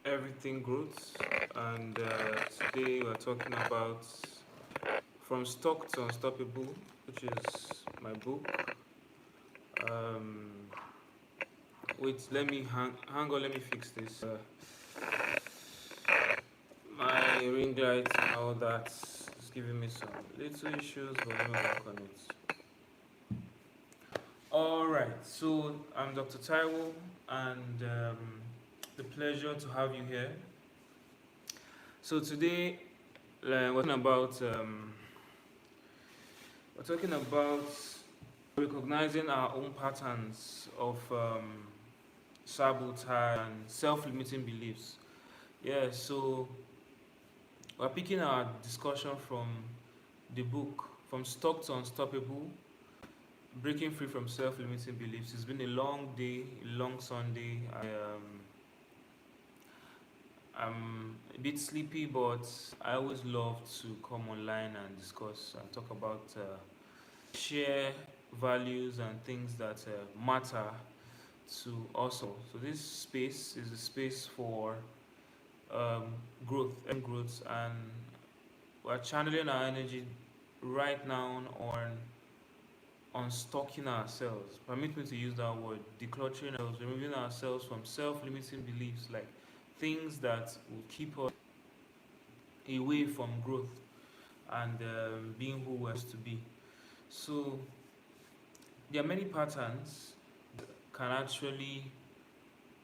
everything growth, and today we're talking about from stuck to unstoppable, which is my book. Um, wait, let me hang on. Let me fix this. My ring light and all that is giving me some little issues, but let me work on it. All right, so I'm Dr. Taiwo, and the pleasure to have you here. So today we're talking about recognizing our own patterns of sabotage and self-limiting beliefs. Yeah, so we're picking our discussion from the book From Stuck to Unstoppable, Breaking Free from Self-Limiting Beliefs. It's been a long day, a long Sunday. I'm a bit sleepy, but I always love to come online and discuss and talk about share values and things that matter to us all. So this space is a space for growth and growth, and we're channeling our energy right now on stalking ourselves. Permit me to use that word, decluttering ourselves, removing ourselves from self-limiting beliefs, like things that will keep us away from growth and being who we're supposed to be. So there are many patterns that can actually,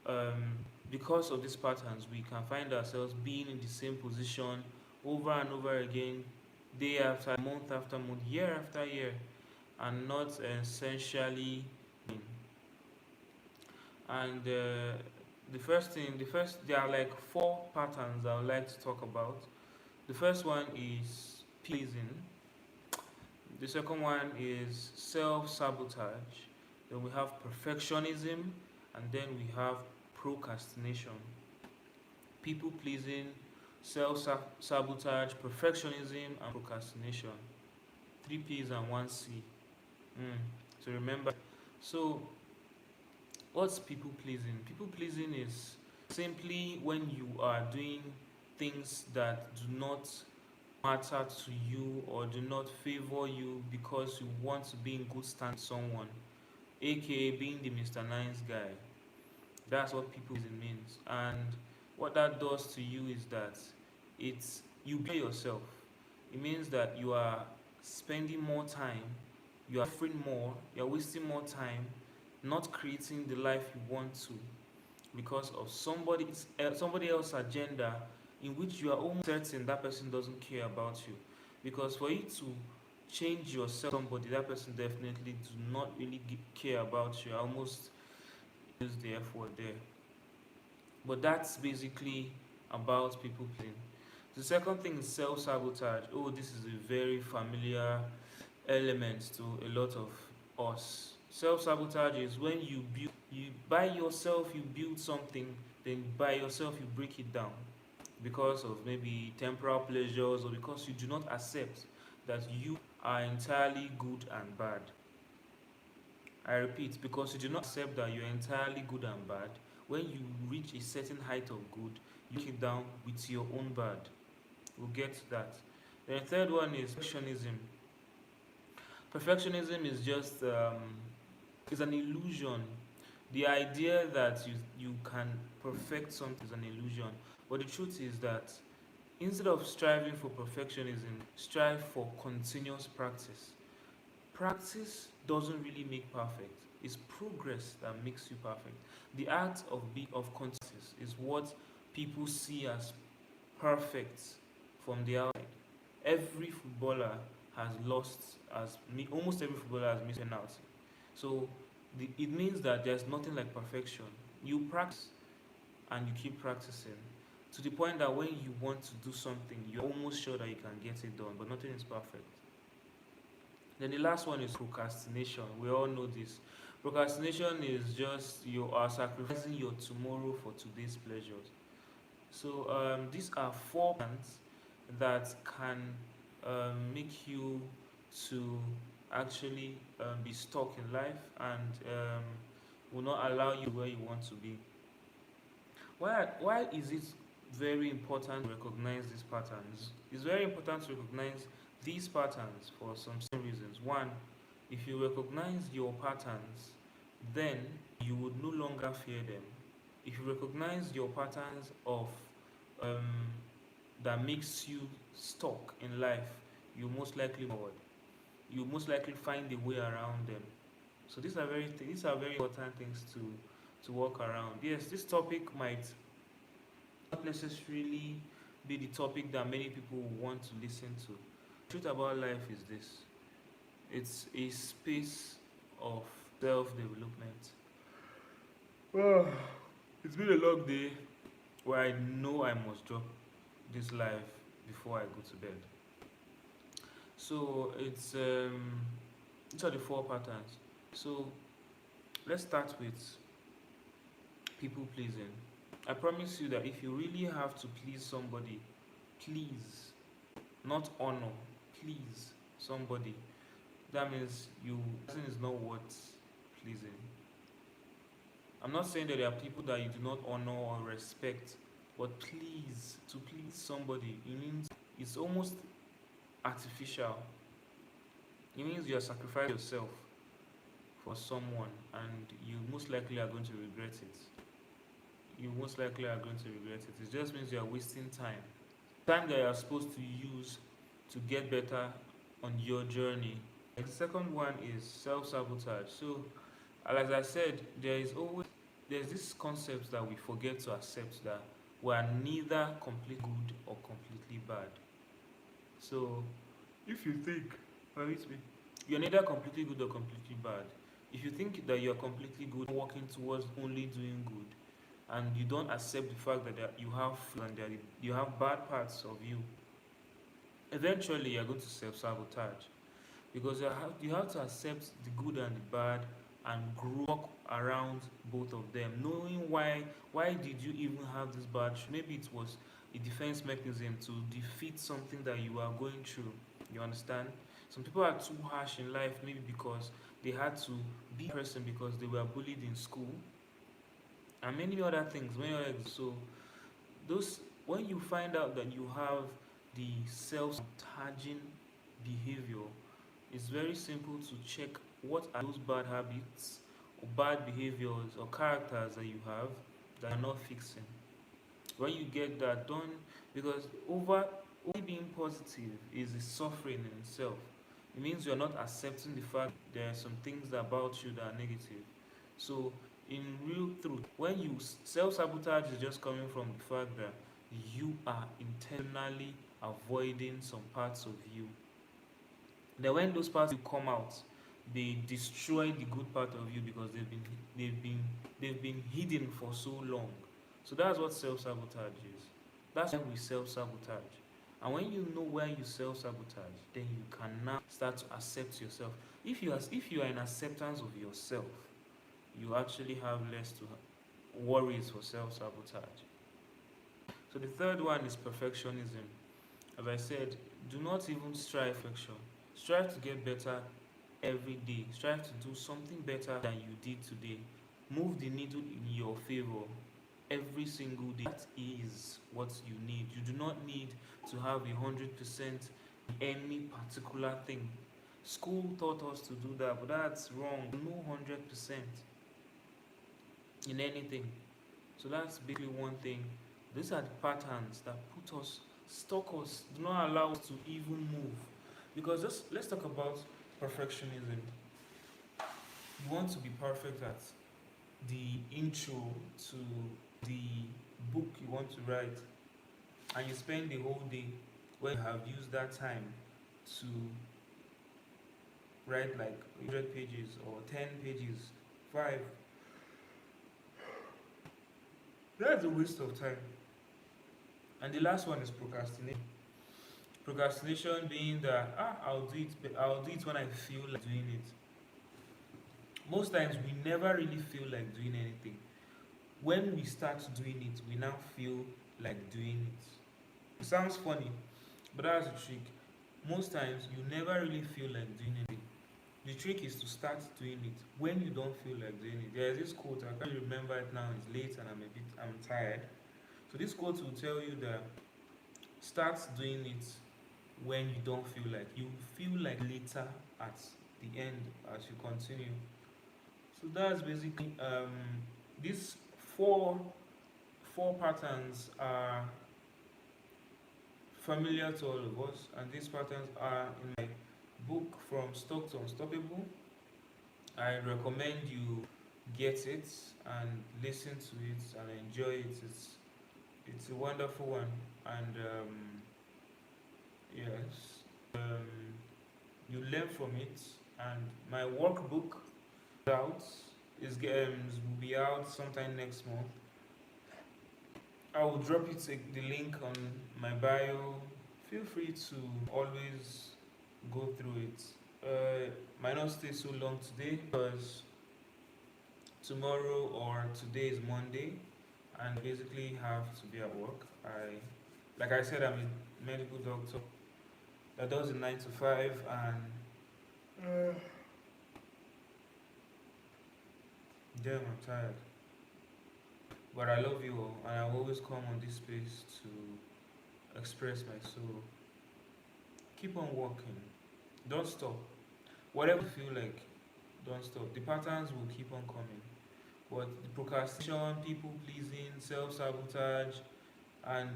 um, because of these patterns, we can find ourselves being in the same position over and over again, day after month, year after year, and not essentially. And there are like four patterns I would like to talk about. The first one is pleasing. The second one is self sabotage. Then we have perfectionism, and then we have procrastination. People pleasing, self sabotage, perfectionism, and procrastination. Three P's and one C. So remember. So, what's people pleasing? People pleasing is simply when you are doing things that do not matter to you or do not favor you because you want to be in good standing with someone, aka being the Mr. Nice guy. That's what people pleasing means. And what that does to you is that it's you be yourself. It means that you are spending more time, you are suffering more, you are wasting more time, not creating the life you want to because of somebody else's agenda in which you are almost certain that person doesn't care about you. Because for you to change yourself, somebody that person definitely do not really care about you. Almost use the F word there. But that's basically about people pleasing. The second thing is self sabotage. Oh, this is a very familiar element to a lot of us. Self sabotage is when you by yourself you build something, then by yourself you break it down because of maybe temporal pleasures or because you do not accept that you are entirely good and bad. I repeat, because you do not accept that you're entirely good and bad, when you reach a certain height of good, you break it down with your own bad. We'll get to that. The third one is perfectionism. Perfectionism is just is an illusion. The idea that you can perfect something is an illusion. But the truth is that instead of striving for perfectionism, strive for continuous practice. Practice doesn't really make perfect. It's progress that makes you perfect. The art of continuous is what people see as perfect from the outside. Every footballer has lost almost every footballer has missed a penalty. So it means that there's nothing like perfection. You practice and you keep practicing to the point that when you want to do something, you're almost sure that you can get it done, but nothing is perfect. Then the last one is procrastination. We all know this. Procrastination is just you are sacrificing your tomorrow for today's pleasures. So these are four plans that can make you to actually be stuck in life and will not allow you where you want to be. Why is it very important to recognize these patterns? It's very important to recognize these patterns for some certain reasons. One, if you recognize your patterns, then you would no longer fear them. If you recognize your patterns of um, that makes you stuck in life, you most likely forward. You most likely find a way around them. So these are very important things to work around. Yes, this topic might not necessarily be the topic that many people want to listen to. The truth about life is this: it's a space of self-development. Oh, it's been a long day where I know I must drop this live before I go to bed. So these are the four patterns. So let's start with people pleasing. I promise you that if you really have to please somebody, please, not honor, please somebody, that means you person is not worth pleasing. I'm not saying that there are people that you do not honor or respect, but please, to please somebody, it means it's almost artificial. It means you are sacrificing yourself for someone, and you most likely are going to regret it. You most likely are going to regret it. It just means you are wasting time. Time that you are supposed to use to get better on your journey. And the second one is self-sabotage. So, as I said, there's this concept that we forget to accept, that we are neither completely good or completely bad. So, if you think, permit me, you're neither completely good or completely bad. If you think that you're completely good, working towards only doing good, and you don't accept the fact that you have flaws and that you have bad parts of you, eventually you're going to self-sabotage, because you have to accept the good and the bad and grow around both of them, knowing why did you even have this bad. Maybe it was a defense mechanism to defeat something that you are going through. You understand? Some people are too harsh in life, maybe because they had to be a person because they were bullied in school, and many other things. So those, when you find out that you have the self-sabotaging behavior, it's very simple to check what are those bad habits or bad behaviors or characters that you have that are not fixing. When you get that done, because over only being positive is a suffering in itself. It means you're not accepting the fact there are some things about you that are negative. So, in real truth, when you self sabotage is just coming from the fact that you are intentionally avoiding some parts of you. Then when those parts come out, they destroy the good part of you because they've been they've been hidden for so long. So that's what self sabotage is. That's when we self sabotage. And when you know where you self sabotage, then you can now start to accept yourself. If you are in acceptance of yourself, you actually have less to worries for self sabotage. So the third one is perfectionism. As I said, do not even strive for perfection. Strive to get better every day. Strive to do something better than you did today. Move the needle in your favor every single day. That is what you need. You do not need to have 100% in any particular thing. School taught us to do that, but that's wrong. No 100% in anything. So that's basically one thing. These are the patterns that put us, stuck us, do not allow us to even move. Because let's talk about perfectionism. You want to be perfect at the intro to the book you want to write, and you spend the whole day where you have used that time to write like 100 pages or 10 pages, 5. That's a waste of time. And the last one is procrastination. Procrastination being that I'll do it when I feel like doing it. Most times we never really feel like doing anything. When we start doing it, we now feel like doing it. It sounds funny, but that's the trick. Most times you never really feel like doing anything. The trick is to start doing it when you don't feel like doing it. There is this quote, I can't remember it now, it's late and I'm tired. So this quote will tell you that start doing it when you don't feel like. You feel like later at the end as you continue. So that's basically these four four patterns are familiar to all of us, and these patterns are in my book From Stuck to Unstoppable. I recommend you get it and listen to it and enjoy it. It's a wonderful one, and yes, you learn from it. And my workbook out will be out sometime next month. I will drop it the link on my bio. Feel free to always go through it. Might not stay so long today because tomorrow or today is Monday, and basically have to be at work. Like I said, I'm a medical doctor that does a 9 to 5, and damn, I'm tired. But I love you all, and I will always come on this space to express my soul. Keep on walking. Don't stop. Whatever you feel like, don't stop. The patterns will keep on coming. But the procrastination, people pleasing, self sabotage, and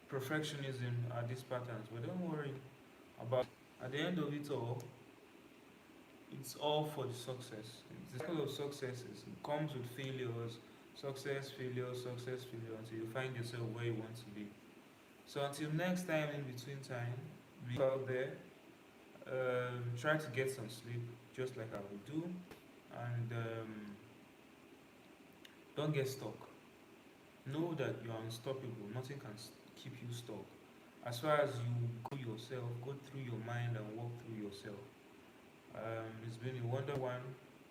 perfectionism are these patterns. But don't worry about. At the end of it all, it's all for the success. The cycle of successes. It comes with failures, success, failure, until you find yourself where you want to be. So until next time, in between time, be out there. Try to get some sleep, just like I will do, and don't get stuck. Know that you are unstoppable. Nothing can keep you stuck. As far as you go through your mind and walk through yourself. It's been a wonderful one.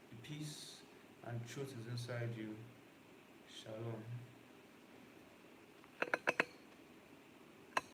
The peace and truth is inside you.